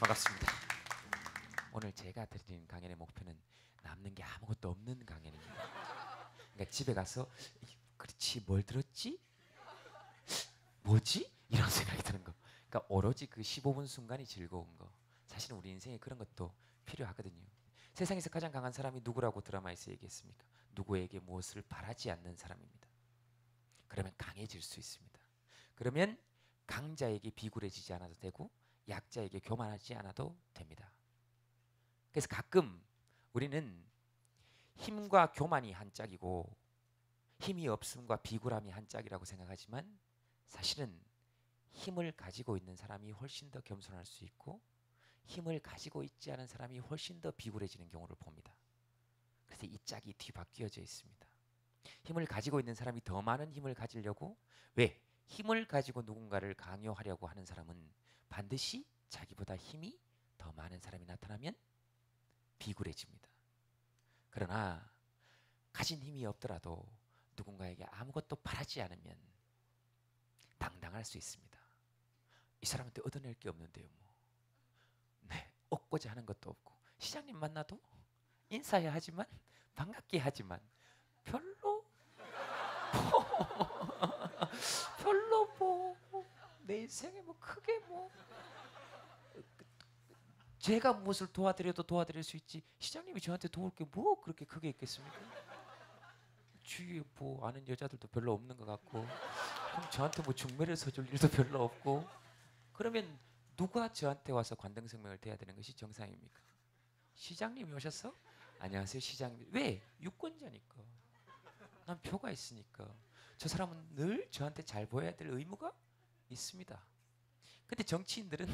반갑습니다. 오늘 제가 드리는 강연의 목표는 남는 게 아무것도 없는 강연입니다. 그러니까 집에 가서 그렇지 뭘 들었지? 뭐지? 이런 생각이 드는 거. 그러니까 오로지 그 15분 순간이 즐거운 거. 사실은 우리 인생에 그런 것도 필요하거든요. 세상에서 가장 강한 사람이 누구라고 드라마에서 얘기했습니까? 누구에게 무엇을 바라지 않는 사람입니다. 그러면 강해질 수 있습니다. 그러면 강자에게 비굴해지지 않아도 되고 약자에게 교만하지 않아도 됩니다. 그래서 가끔 우리는 힘과 교만이 한 짝이고 힘이 없음과 비굴함이 한 짝이라고 생각하지만 사실은 힘을 가지고 있는 사람이 훨씬 더 겸손할 수 있고 힘을 가지고 있지 않은 사람이 훨씬 더 비굴해지는 경우를 봅니다. 그래서 이 짝이 뒤바뀌어져 있습니다. 힘을 가지고 있는 사람이 더 많은 힘을 가지려고 왜? 힘을 가지고 누군가를 강요하려고 하는 사람은 반드시 자기보다 힘이 더 많은 사람이 나타나면 비굴해집니다. 그러나 가진 힘이 없더라도 누군가에게 아무것도 바라지 않으면 당당할 수 있습니다. 이 사람한테 얻어낼 게 없는데요. 네, 얻고자 하는 것도 없고 시장님 만나도 인사해야 하지만 반갑게 하지만 별로 별로 내 인생에 크게 제가 무엇을 도와드려도 도와드릴 수 있지 시장님이 저한테 도울 게 뭐 그렇게 크게 있겠습니까? 주위에 아는 여자들도 별로 없는 것 같고 그럼 저한테 중매를 서줄 일도 별로 없고 그러면 누가 저한테 와서 관등성명을 대야 되는 것이 정상입니까? 시장님이 오셨어? 안녕하세요 시장님. 왜? 유권자니까. 난 표가 있으니까. 저 사람은 늘 저한테 잘 보여야 될 의무가 있습니다. 근데 정치인들은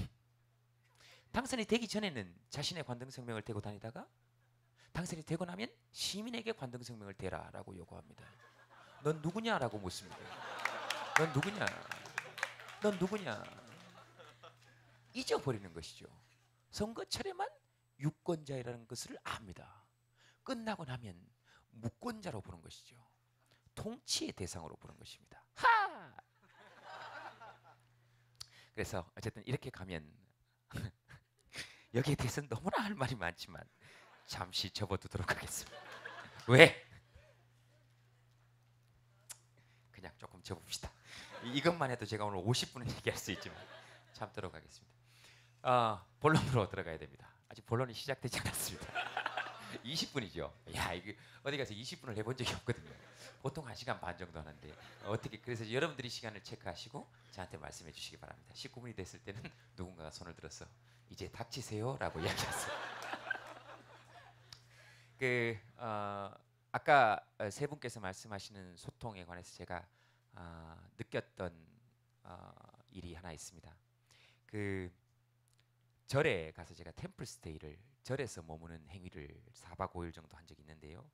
당선이 되기 전에는 자신의 관등성명을 대고 다니다가 당선이 되고 나면 시민에게 관등성명을 대라라고 요구합니다. 넌 누구냐라고 묻습니다. 넌 누구냐? 넌 누구냐? 잊어버리는 것이죠. 선거철에만 유권자라는 것을 압니다. 끝나고 나면 무권자로 보는 것이죠. 통치의 대상으로 보는 것입니다. 하! 그래서 어쨌든 이렇게 가면 여기에 대해서는 너무나 할 말이 많지만 잠시 접어두도록 하겠습니다. 왜? 그냥 조금 접읍시다. 이것만 해도 제가 오늘 50분은 얘기할 수 있지만 참도록 하겠습니다. 본론으로 들어가야 됩니다. 아직 본론이 시작되지 않았습니다. 20분이죠. 야, 이게 어디 가서 20분을 해본 적이 없거든요. 보통 1시간 반 정도 하는데 어떻게 그래서 여러분들이 시간을 체크하시고 저한테 말씀해 주시기 바랍니다. 19분이 됐을 때는 누군가가 손을 들어서 이제 닥치세요라고 이야기했어요. 아까 세 분께서 말씀하시는 소통에 관해서 제가 느꼈던 일이 하나 있습니다. 그 절에 가서 제가 템플스테이를 절에서 머무는 행위를 4박 5일 정도 한 적이 있는데요.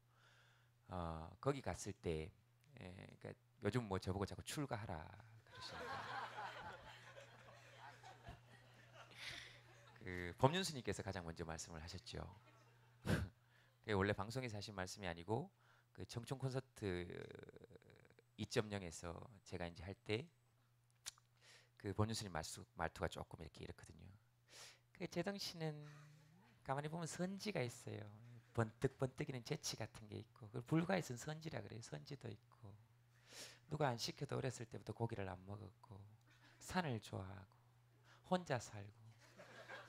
거기 갔을 때 그러니까 요즘 저보고 자꾸 출가하라 그러시는데 그 법륜 스님께서 가장 먼저 말씀을 하셨죠. 원래 방송에서 하신 말씀이 아니고 그 청춘 콘서트 2.0에서 제가 이제 할 때 그 법륜 스님 말투가 조금 이렇거든요. 그 재동 씨는 가만히 보면 선지가 있어요. 번뜩번뜩이는 재치 같은 게 있고 그걸 불가에서는 선지라 그래요. 선지도 있고 누가 안 시켜도 어렸을 때부터 고기를 안 먹었고 산을 좋아하고 혼자 살고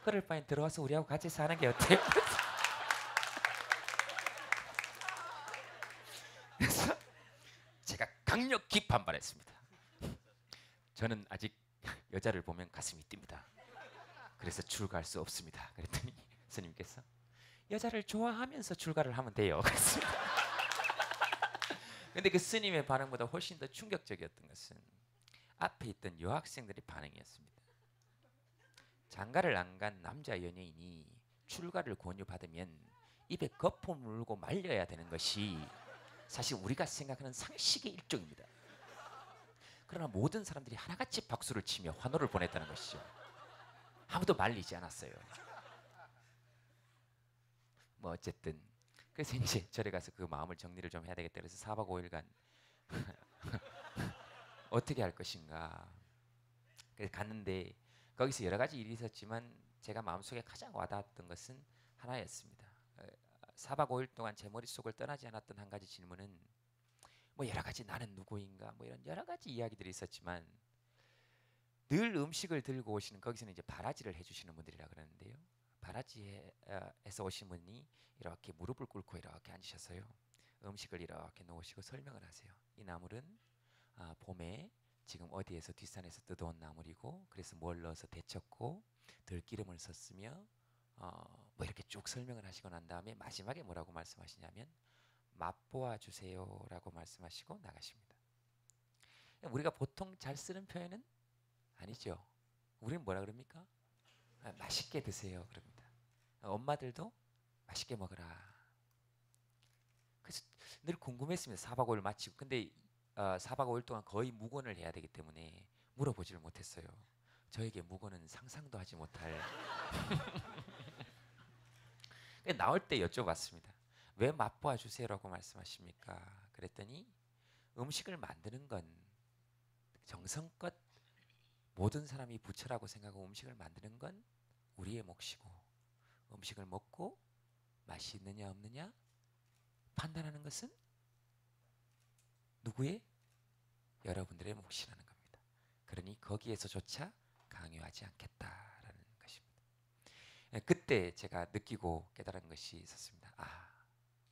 그럴 바엔 들어와서 우리하고 같이 사는 게 어때요? 그래서 제가 강력히 반발했습니다. 저는 아직 여자를 보면 가슴이 뜁니다. 그래서 출가할 수 없습니다. 그랬더니 스님께서 여자를 좋아하면서 출가를 하면 돼요. 근데 그 스님의 반응보다 훨씬 더 충격적이었던 것은 앞에 있던 여학생들의 반응이었습니다. 장가를 안 간 남자 연예인이 출가를 권유받으면 입에 거품 물고 말려야 되는 것이 사실 우리가 생각하는 상식의 일종입니다. 그러나 모든 사람들이 하나같이 박수를 치며 환호를 보냈다는 것이죠. 아무도 말리지 않았어요. 어쨌든 그래서 이제 절에 가서 그 마음을 정리를 좀 해야 되겠다. 그래서 4박 5일간 어떻게 할 것인가. 그래서 갔는데 거기서 여러 가지 일이 있었지만 제가 마음속에 가장 와닿았던 것은 하나였습니다. 4박 5일 동안 제 머릿속을 떠나지 않았던 한 가지 질문은 뭐 여러 가지 나는 누구인가 뭐 이런 여러 가지 이야기들이 있었지만 늘 음식을 들고 오시는, 거기서는 이제 바라지를 해주시는 분들이라 그러는데요. 바라지에서 오신 분이 이렇게 무릎을 꿇고 이렇게 앉으셨어요. 음식을 이렇게 놓으시고 설명을 하세요. 이 나물은 봄에 지금 어디에서 뒷산에서 뜯어온 나물이고, 그래서 뭘 넣어서 데쳤고 들기름을 썼으며 뭐 이렇게 쭉 설명을 하시고 난 다음에 마지막에 뭐라고 말씀하시냐면 맛보아 주세요라고 말씀하시고 나가십니다. 우리가 보통 잘 쓰는 표현은 아니죠. 우리는 뭐라 그럽니까? 맛있게 드세요 그럽니다. 엄마들도 맛있게 먹어라. 그래서 늘 궁금했습니다. 4박 5일 마치고. 근데 4박 5일 동안 거의 묵언을 해야 되기 때문에 물어보지를 못했어요. 저에게 묵언은 상상도 하지 못할. 나올 때 여쭤봤습니다. 왜 맛보아 주세요라고 말씀하십니까? 그랬더니 음식을 만드는 건 정성껏 모든 사람이 부처라고 생각하고 음식을 만드는 건 우리의 몫이고, 음식을 먹고 맛이 있느냐 없느냐 판단하는 것은 누구의? 여러분들의 몫이라는 겁니다. 그러니 거기에서조차 강요하지 않겠다라는 것입니다. 그때 제가 느끼고 깨달은 것이 있었습니다.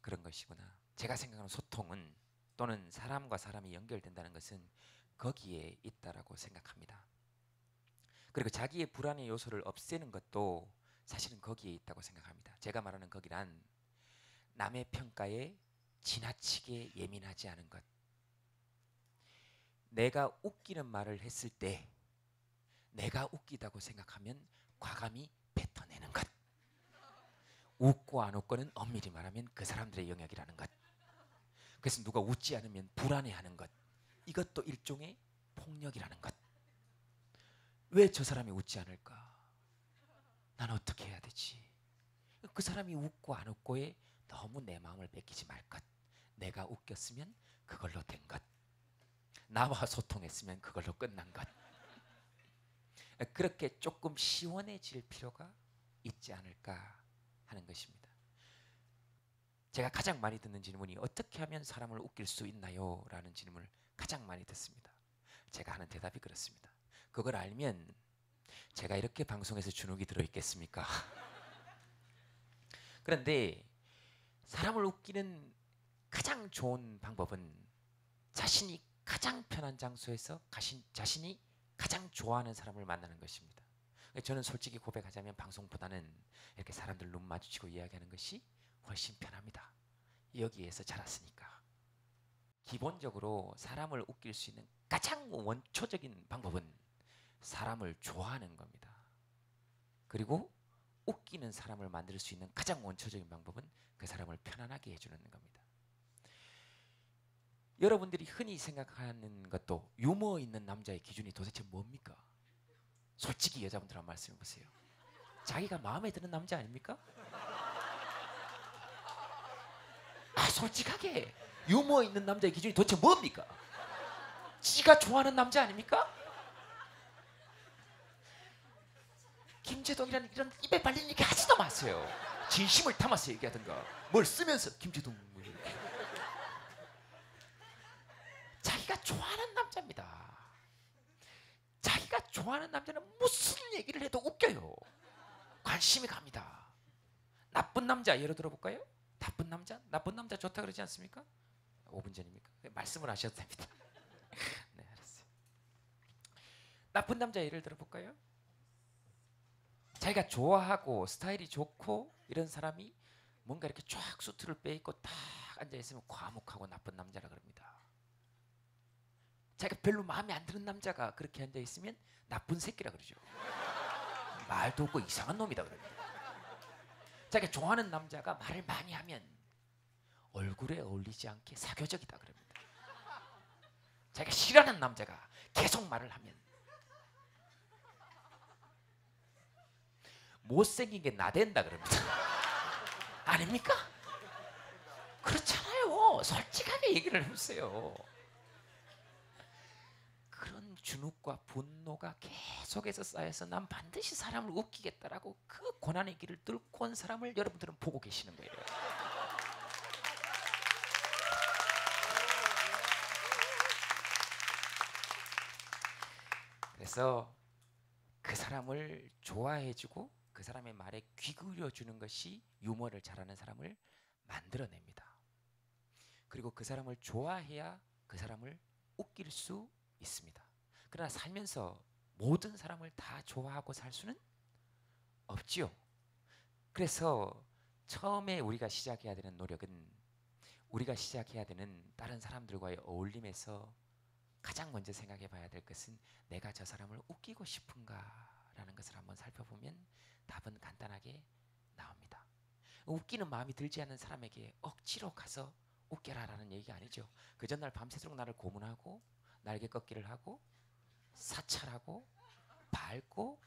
그런 것이구나. 제가 생각하는 소통은, 또는 사람과 사람이 연결된다는 것은 거기에 있다라고 생각합니다. 그리고 자기의 불안의 요소를 없애는 것도 사실은 거기에 있다고 생각합니다. 제가 말하는 거기란 남의 평가에 지나치게 예민하지 않은 것. 내가 웃기는 말을 했을 때 내가 웃기다고 생각하면 과감히 뱉어내는 것. 웃고 안 웃고는 엄밀히 말하면 그 사람들의 영역이라는 것. 그래서 누가 웃지 않으면 불안해하는 것. 이것도 일종의 폭력이라는 것. 왜 저 사람이 웃지 않을까? 난 어떻게 해야 되지? 그 사람이 웃고 안 웃고에 너무 내 마음을 뺏기지 말 것. 내가 웃겼으면 그걸로 된 것. 나와 소통했으면 그걸로 끝난 것. 그렇게 조금 시원해질 필요가 있지 않을까 하는 것입니다. 제가 가장 많이 듣는 질문이 어떻게 하면 사람을 웃길 수 있나요? 라는 질문을 가장 많이 듣습니다. 제가 하는 대답이 그렇습니다. 그걸 알면 제가 이렇게 방송에서 주눅이 들어있겠습니까? 그런데 사람을 웃기는 가장 좋은 방법은 자신이 가장 편한 장소에서 자신이 가장 좋아하는 사람을 만나는 것입니다. 저는 솔직히 고백하자면 방송보다는 이렇게 사람들 눈 마주치고 이야기하는 것이 훨씬 편합니다. 여기에서 자랐으니까. 기본적으로 사람을 웃길 수 있는 가장 원초적인 방법은 사람을 좋아하는 겁니다. 그리고 웃기는 사람을 만들 수 있는 가장 원초적인 방법은 그 사람을 편안하게 해주는 겁니다. 여러분들이 흔히 생각하는 것도 유머 있는 남자의 기준이 도대체 뭡니까? 솔직히 여자분들한테 말씀해 보세요. 자기가 마음에 드는 남자 아닙니까? 솔직하게 유머 있는 남자의 기준이 도대체 뭡니까? 지가 좋아하는 남자 아닙니까? 김재동이라는 이런 입에 발린 얘기 하지도 마세요. 진심을 담아서 얘기하든가 뭘 쓰면서 김재동 자기가 좋아하는 남자입니다. 자기가 좋아하는 남자는 무슨 얘기를 해도 웃겨요. 관심이 갑니다. 나쁜 남자 예로 들어볼까요? 나쁜 남자 좋다 그러지 않습니까? 5분 전입니까? 말씀을 하셔도 됩니다. 네, 알았어요. 나쁜 남자 예를 들어볼까요? 자기가 좋아하고 스타일이 좋고 이런 사람이 뭔가 이렇게 쫙 수트를 빼입고 딱 앉아있으면 과묵하고 나쁜 남자라 그럽니다. 자기가 별로 마음에 안 드는 남자가 그렇게 앉아있으면 나쁜 새끼라 그러죠. 말도 없고 이상한 놈이다 그럽니다. 자기가 좋아하는 남자가 말을 많이 하면 얼굴에 어울리지 않게 사교적이다 그럽니다. 자기가 싫어하는 남자가 계속 말을 하면 못생긴 게 나댄다 그럽니다. 아닙니까? 그렇잖아요. 솔직하게 얘기를 해보세요. 그런 이런 주눅과 분노가 계속해서 쌓여서 난 반드시 사람을 웃기겠다라고 그 고난의 길을 뚫고 온 사람을 여러분들은 보고 계시는 거예요. 그래서 그 사람을 좋아해주고 그 사람의 말에 귀 기울여주는 것이 유머를 잘하는 사람을 만들어냅니다. 그리고 그 사람을 좋아해야 그 사람을 웃길 수 있습니다. 그러나 살면서 모든 사람을 다 좋아하고 살 수는 없지요. 그래서 처음에 우리가 시작해야 되는 노력은 우리가 시작해야 되는 다른 사람들과의 어울림에서 가장 먼저 생각해 봐야 될 것은 내가 저 사람을 웃기고 싶은가라는 것을 한번 살펴보면 답은 간단하게 나옵니다. 웃기는 마음이 들지 않는 사람에게 억지로 가서 웃겨라라는 얘기가 아니죠. 그 전날 밤새도록 나를 고문하고 날개 꺾기를 하고 사찰하고 밟고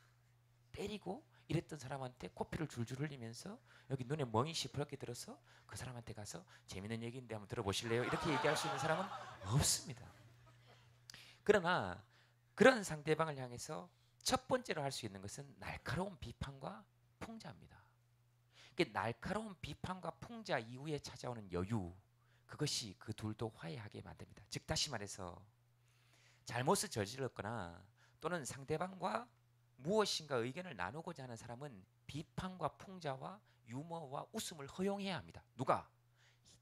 때리고 이랬던 사람한테 코피를 줄줄 흘리면서 여기 눈에 멍이 시퍼렇게 들어서 그 사람한테 가서 재밌는 얘기인데 한번 들어보실래요? 이렇게 얘기할 수 있는 사람은 없습니다. 그러나 그런 상대방을 향해서 첫 번째로 할 수 있는 것은 날카로운 비판과 풍자입니다. 날카로운 비판과 풍자 이후에 찾아오는 여유, 그것이 그 둘도 화해하게 만듭니다. 즉 다시 말해서 잘못을 저질렀거나 또는 상대방과 무엇인가 의견을 나누고자 하는 사람은 비판과 풍자와 유머와 웃음을 허용해야 합니다. 누가?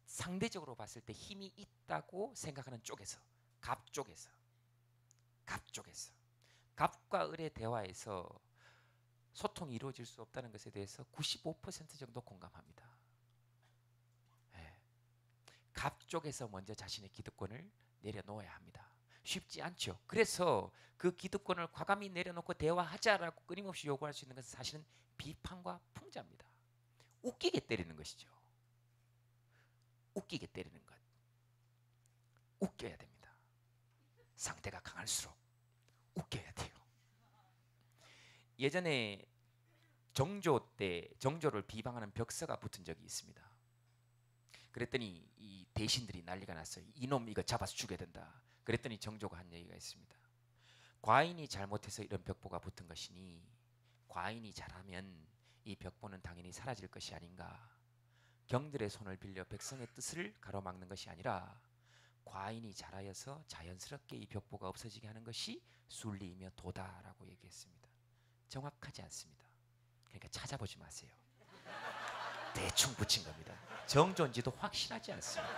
상대적으로 봤을 때 힘이 있다고 생각하는 쪽에서, 갑 쪽에서. 갑과 을의 대화에서 소통이 이루어질 수 없다는 것에 대해서 95% 정도 공감합니다. 네. 갑 쪽에서 먼저 자신의 기득권을 내려놓아야 합니다. 쉽지 않죠. 그래서 그 기득권을 과감히 내려놓고 대화하자라고 끊임없이 요구할 수 있는 것은 사실은 비판과 풍자입니다. 웃기게 때리는 것이죠. 웃기게 때리는 것. 웃겨야 됩니다. 상대가 강할수록 웃겨야 돼요. 예전에 정조 때 정조를 비방하는 벽서가 붙은 적이 있습니다. 그랬더니 이 대신들이 난리가 났어요. 이놈 이거 잡아서 죽여야 된다. 그랬더니 정조가 한 얘기가 있습니다. 과인이 잘못해서 이런 벽보가 붙은 것이니 과인이 잘하면 이 벽보는 당연히 사라질 것이 아닌가. 경들의 손을 빌려 백성의 뜻을 가로막는 것이 아니라 과인이 잘하여서 자연스럽게 이 벽보가 없어지게 하는 것이 순리이며 도다라고 얘기했습니다. 정확하지 않습니다. 그러니까 찾아보지 마세요. 대충 붙인 겁니다. 정조인지도 확실하지 않습니다.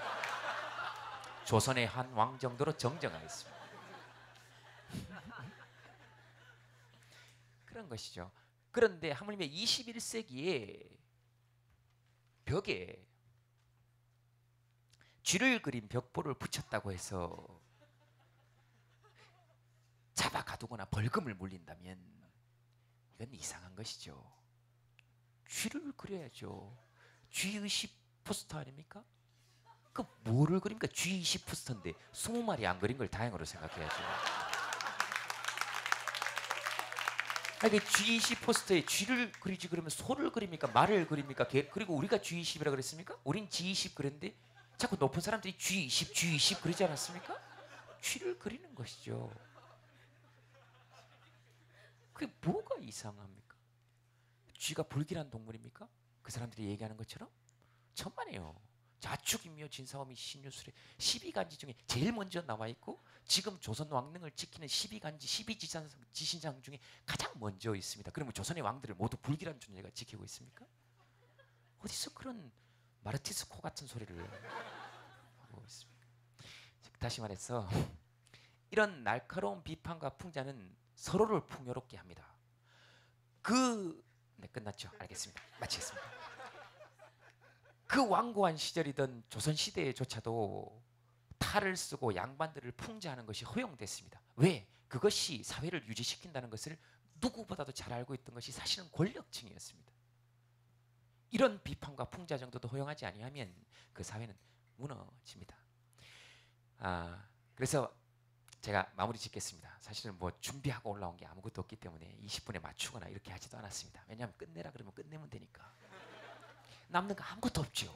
조선의 한 왕 정도로 정정하였습니다. 그런 것이죠. 그런데 하물며 21세기에 벽에 쥐를 그린 벽보를 붙였다고 해서 잡아 가두거나 벌금을 물린다면 이건 이상한 것이죠. 쥐를 그려야죠. 쥐의식 포스터 아닙니까? 그 뭐를 그립니까? 쥐의식 포스터인데 20마리 안 그린 걸 다행으로 생각해야죠. 아니, 쥐의식 포스터에 쥐를 그리지 그러면 소를 그립니까? 말을 그립니까? 그리고 우리가 쥐의식이라 그랬습니까? 우린 쥐의식 그랬는데 자꾸 높은 사람들이 쥐의식 그리지 않았습니까? 쥐를 그리는 것이죠. 그게 뭐가 이상합니까? 쥐가 불길한 동물입니까? 그 사람들이 얘기하는 것처럼? 천만에요. 자축인묘 진사오미 신유술에 12간지 중에 제일 먼저 나와 있고 지금 조선 왕릉을 지키는 12간지 12지신상 중에 가장 먼저 있습니다. 그러면 조선의 왕들을 모두 불길한 존재가 지키고 있습니까? 어디서 그런 마르티스코 같은 소리를 하고 있습니까? 다시 말해서 이런 날카로운 비판과 풍자는 서로를 풍요롭게 합니다. 네, 끝났죠? 알겠습니다. 마치겠습니다. 그 완고한 시절이던 조선시대에조차도 탈을 쓰고 양반들을 풍자하는 것이 허용됐습니다. 왜? 그것이 사회를 유지시킨다는 것을 누구보다도 잘 알고 있던 것이 사실은 권력층이었습니다. 이런 비판과 풍자 정도도 허용하지 아니하면 그 사회는 무너집니다. 그래서 제가 마무리 짓겠습니다. 사실은 뭐 준비하고 올라온 게 아무것도 없기 때문에 20분에 맞추거나 이렇게 하지도 않았습니다. 왜냐하면 끝내라 그러면 끝내면 되니까. 남는 거 아무것도 없죠.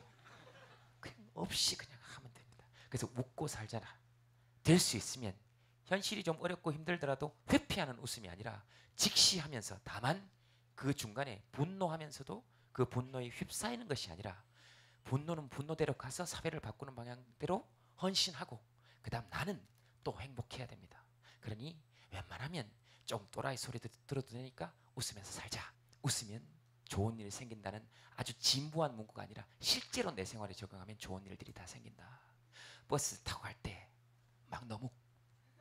그냥 없이 그냥 하면 됩니다. 그래서 웃고 살잖아. 될 수 있으면 현실이 좀 어렵고 힘들더라도 회피하는 웃음이 아니라 직시하면서, 다만 그 중간에 분노하면서도 그 분노에 휩싸이는 것이 아니라 분노는 분노대로 가서 사회를 바꾸는 방향대로 헌신하고, 그 다음 나는 또 행복해야 됩니다. 그러니 웬만하면 좀 또라이 소리도 들어도 되니까 웃으면서 살자. 웃으면 좋은 일이 생긴다는 아주 진부한 문구가 아니라 실제로 내 생활에 적용하면 좋은 일들이 다 생긴다. 버스 타고 갈 때 막 너무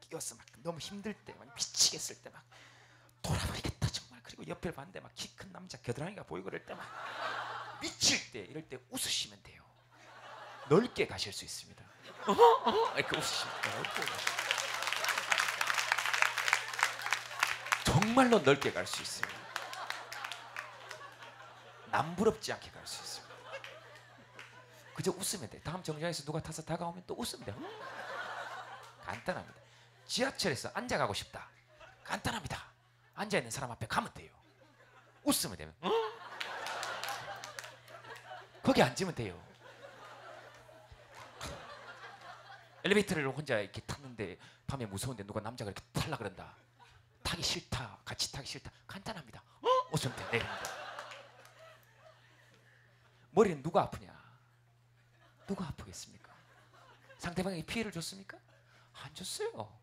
끼어서 막 너무 힘들 때, 막 미치겠을 때 막 돌아버리겠다 정말. 그리고 옆을 봤는데 막 키 큰 남자 겨드랑이가 보이고 그럴 때 막 미칠 때, 이럴 때 웃으시면 돼요. 넓게 가실 수 있습니다. 이렇게 웃으시면 돼요. 정말로 넓게 갈 수 있습니다. 남부럽지 않게 갈 수 있습니다. 그저 웃으면 돼. 다음 정류장에서 누가 타서 다가오면 또 웃으면 돼. 간단합니다. 지하철에서 앉아가고 싶다. 간단합니다. 앉아있는 사람 앞에 가면 돼요. 웃으면 되면. 거기 앉으면 돼요. 엘리베이터를 혼자 이렇게 탔는데 밤에 무서운데 누가 남자가 이렇게 탈라 그런다. 타기 싫다. 같이 타기 싫다. 간단합니다. 웃으면 돼. 내립니다. 머리는 누가 아프냐? 누가 아프겠습니까? 상대방에게 피해를 줬습니까? 안 줬어요.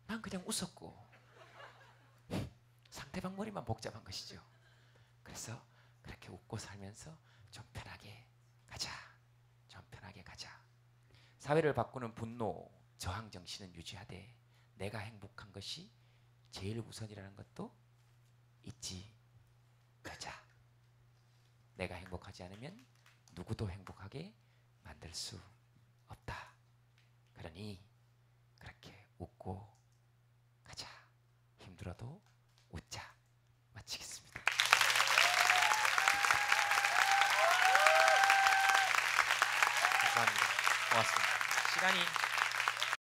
난 그냥 웃었고. 상대방 머리만 복잡한 것이죠. 그래서 그렇게 웃고 살면서 좀 편하게 가자. 좀 편하게 가자. 사회를 바꾸는 분노, 저항 정신은 유지하되 내가 행복한 것이 제일 우선이라는 것도 잊지 말자. 내가 행복하지 않으면 누구도 행복하게 만들 수 없다. 그러니 그렇게 웃고 가자. 힘들어도 웃자. 마치겠습니다. 감사합니다. 고맙습니다. 시간이